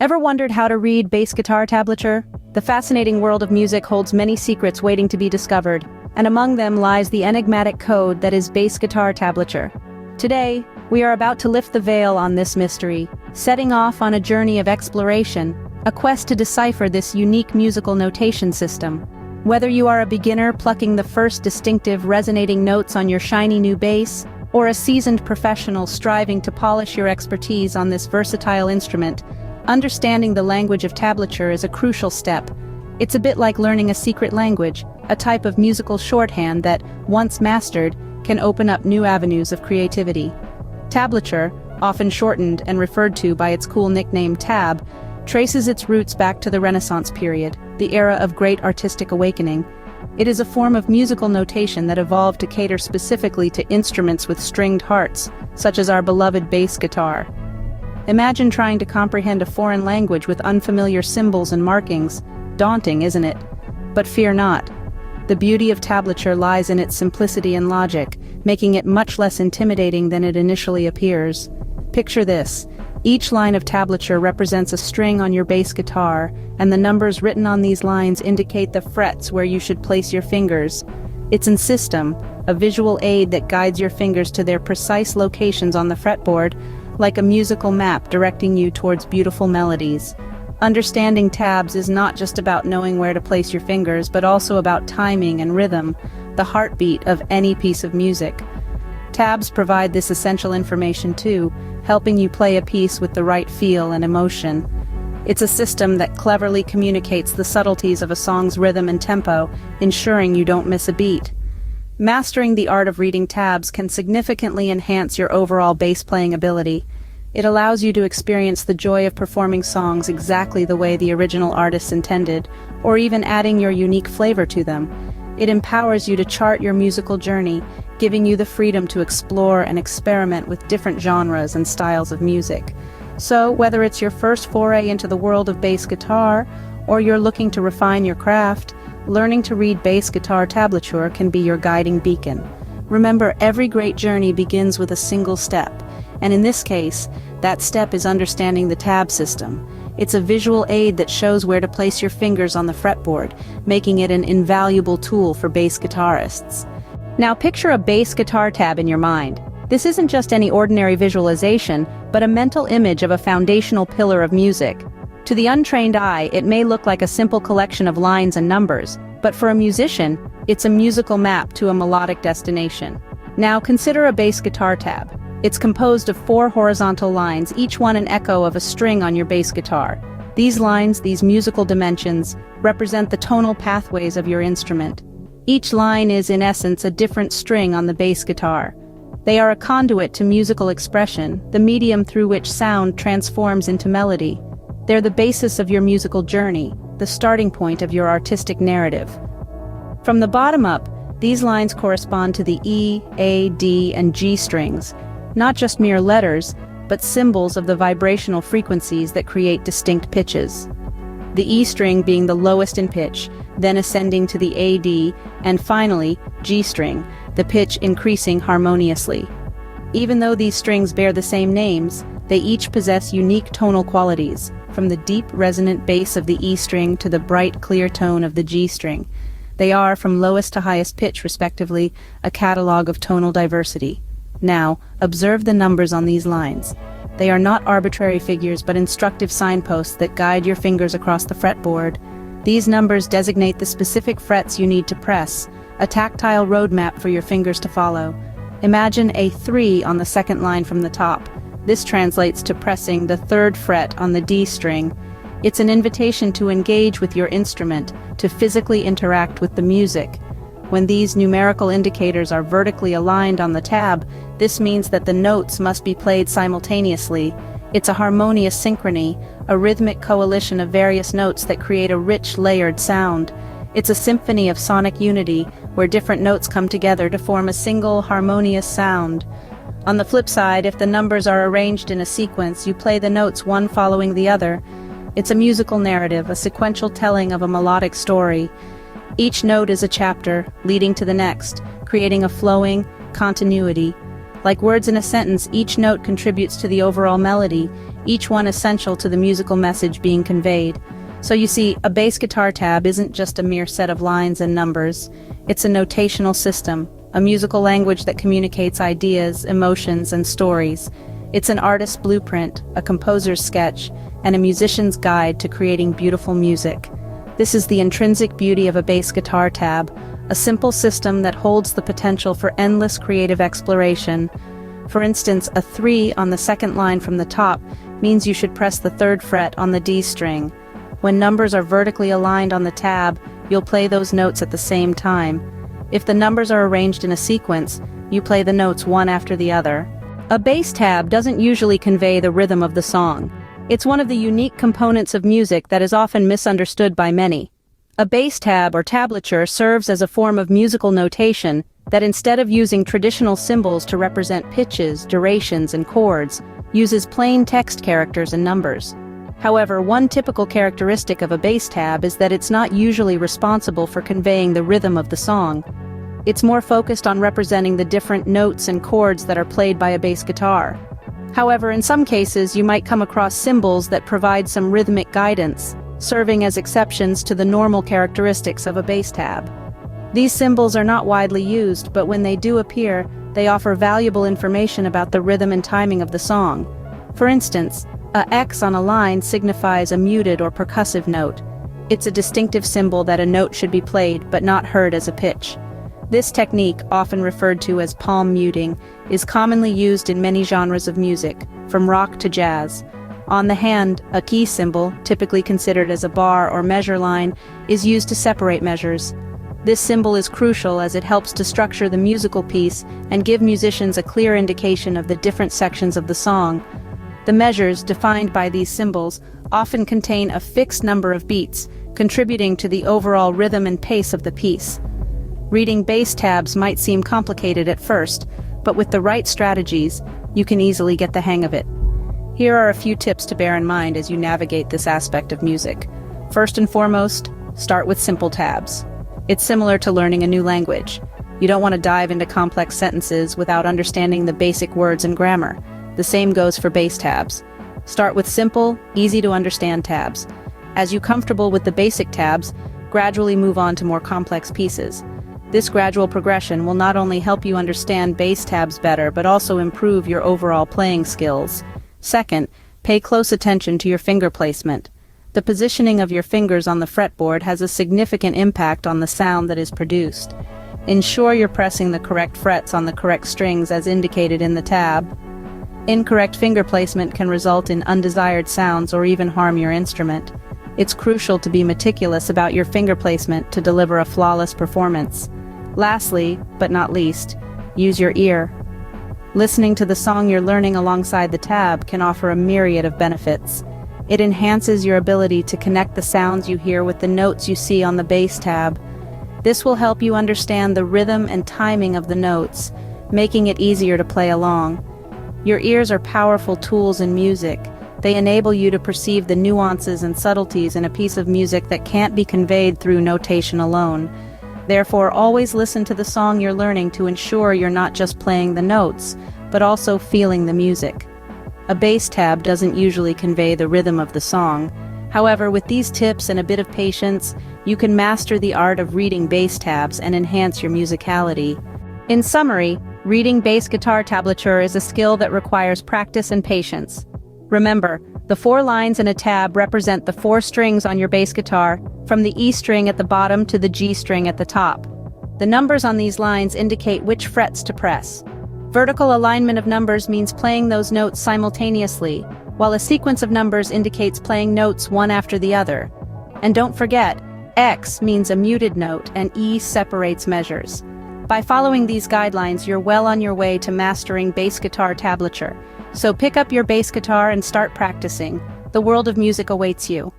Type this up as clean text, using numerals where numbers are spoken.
Ever wondered how to read bass guitar tablature? The fascinating world of music holds many secrets waiting to be discovered, and among them lies the enigmatic code that is bass guitar tablature. Today, we are about to lift the veil on this mystery, setting off on a journey of exploration, a quest to decipher this unique musical notation system. Whether you are a beginner plucking the first distinctive resonating notes on your shiny new bass, or a seasoned professional striving to polish your expertise on this versatile instrument, understanding the language of tablature is a crucial step. It's a bit like learning a secret language, a type of musical shorthand that, once mastered, can open up new avenues of creativity. Tablature, often shortened and referred to by its cool nickname tab, traces its roots back to the Renaissance period, the era of great artistic awakening. It is a form of musical notation that evolved to cater specifically to instruments with stringed hearts, such as our beloved bass guitar. Imagine trying to comprehend a foreign language with unfamiliar symbols and markings. Daunting, isn't it? But fear not. The beauty of tablature lies in its simplicity and logic, making it much less intimidating than it initially appears. Picture this. Each line of tablature represents a string on your bass guitar, and the numbers written on these lines indicate the frets where you should place your fingers. It's a system, a visual aid that guides your fingers to their precise locations on the fretboard, like a musical map directing you towards beautiful melodies. Understanding tabs is not just about knowing where to place your fingers, but also about timing and rhythm, the heartbeat of any piece of music. Tabs provide this essential information too, helping you play a piece with the right feel and emotion. It's a system that cleverly communicates the subtleties of a song's rhythm and tempo, ensuring you don't miss a beat. Mastering the art of reading tabs can significantly enhance your overall bass playing ability. It allows you to experience the joy of performing songs exactly the way the original artists intended, or even adding your unique flavor to them. It empowers you to chart your musical journey, giving you the freedom to explore and experiment with different genres and styles of music. So, whether it's your first foray into the world of bass guitar, or you're looking to refine your craft, learning to read bass guitar tablature can be your guiding beacon. Remember, every great journey begins with a single step, and in this case, that step is understanding the tab system. It's a visual aid that shows where to place your fingers on the fretboard, making it an invaluable tool for bass guitarists. Now picture a bass guitar tab in your mind. This isn't just any ordinary visualization, but a mental image of a foundational pillar of music. To the untrained eye, it may look like a simple collection of lines and numbers, but for a musician, it's a musical map to a melodic destination. Now consider a bass guitar tab. It's composed of 4 horizontal lines, each one an echo of a string on your bass guitar. These lines, these musical dimensions, represent the tonal pathways of your instrument. Each line is, in essence, a different string on the bass guitar. They are a conduit to musical expression, the medium through which sound transforms into melody. They're the basis of your musical journey, the starting point of your artistic narrative. From the bottom up, these lines correspond to the E, A, D, and G strings, not just mere letters, but symbols of the vibrational frequencies that create distinct pitches. The E string being the lowest in pitch, then ascending to the A, D, and finally, G string, the pitch increasing harmoniously. Even though these strings bear the same names, they each possess unique tonal qualities, from the deep resonant bass of the E string to the bright clear tone of the G string. They are, from lowest to highest pitch respectively, a catalog of tonal diversity. Now, observe the numbers on these lines. They are not arbitrary figures but instructive signposts that guide your fingers across the fretboard. These numbers designate the specific frets you need to press, a tactile roadmap for your fingers to follow. Imagine a 3 on the second line from the top. This translates to pressing the 3rd fret on the D string. It's an invitation to engage with your instrument, to physically interact with the music. When these numerical indicators are vertically aligned on the tab, this means that the notes must be played simultaneously. It's a harmonious synchrony, a rhythmic coalition of various notes that create a rich, layered sound. It's a symphony of sonic unity, where different notes come together to form a single, harmonious sound. On the flip side, if the numbers are arranged in a sequence, you play the notes one following the other. It's a musical narrative, a sequential telling of a melodic story. Each note is a chapter, leading to the next, creating a flowing continuity. Like words in a sentence, each note contributes to the overall melody, each one essential to the musical message being conveyed. So you see, a bass guitar tab isn't just a mere set of lines and numbers. It's a notational system, a musical language that communicates ideas, emotions, and stories. It's an artist's blueprint, a composer's sketch, and a musician's guide to creating beautiful music. This is the intrinsic beauty of a bass guitar tab, a simple system that holds the potential for endless creative exploration. For instance, a 3 on the second line from the top means you should press the 3rd fret on the D string. When numbers are vertically aligned on the tab, you'll play those notes at the same time. If the numbers are arranged in a sequence, you play the notes one after the other. A bass tab doesn't usually convey the rhythm of the song. It's one of the unique components of music that is often misunderstood by many. A bass tab or tablature serves as a form of musical notation that, instead of using traditional symbols to represent pitches, durations, and chords, uses plain text characters and numbers. However, one typical characteristic of a bass tab is that it's not usually responsible for conveying the rhythm of the song. It's more focused on representing the different notes and chords that are played by a bass guitar. However, in some cases, you might come across symbols that provide some rhythmic guidance, serving as exceptions to the normal characteristics of a bass tab. These symbols are not widely used, but when they do appear, they offer valuable information about the rhythm and timing of the song. For instance, a X on a line signifies a muted or percussive note. It's a distinctive symbol that a note should be played but not heard as a pitch. This technique, often referred to as palm muting, is commonly used in many genres of music, from rock to jazz. On the hand, a key symbol, typically considered as a bar or measure line, is used to separate measures. This symbol is crucial as it helps to structure the musical piece and give musicians a clear indication of the different sections of the song. The measures, defined by these symbols, often contain a fixed number of beats, contributing to the overall rhythm and pace of the piece. Reading bass tabs might seem complicated at first, but with the right strategies, you can easily get the hang of it. Here are a few tips to bear in mind as you navigate this aspect of music. First and foremost, start with simple tabs. It's similar to learning a new language. You don't want to dive into complex sentences without understanding the basic words and grammar. The same goes for bass tabs. Start with simple, easy-to-understand tabs. As you comfortable with the basic tabs, gradually move on to more complex pieces. This gradual progression will not only help you understand bass tabs better, but also improve your overall playing skills. Second, pay close attention to your finger placement. The positioning of your fingers on the fretboard has a significant impact on the sound that is produced. Ensure you're pressing the correct frets on the correct strings as indicated in the tab. Incorrect finger placement can result in undesired sounds or even harm your instrument. It's crucial to be meticulous about your finger placement to deliver a flawless performance. Lastly, but not least, use your ear. Listening to the song you're learning alongside the tab can offer a myriad of benefits. It enhances your ability to connect the sounds you hear with the notes you see on the bass tab. This will help you understand the rhythm and timing of the notes, making it easier to play along. Your ears are powerful tools in music. They enable you to perceive the nuances and subtleties in a piece of music that can't be conveyed through notation alone. Therefore, always listen to the song you're learning to ensure you're not just playing the notes, but also feeling the music. A bass tab doesn't usually convey the rhythm of the song. However, with these tips and a bit of patience, you can master the art of reading bass tabs and enhance your musicality. In summary, reading bass guitar tablature is a skill that requires practice and patience. Remember, the 4 lines in a tab represent the 4 strings on your bass guitar, from the E string at the bottom to the G string at the top. The numbers on these lines indicate which frets to press. Vertical alignment of numbers means playing those notes simultaneously, while a sequence of numbers indicates playing notes one after the other. And don't forget, X means a muted note and E separates measures. By following these guidelines, you're well on your way to mastering bass guitar tablature. So pick up your bass guitar and start practicing. The world of music awaits you.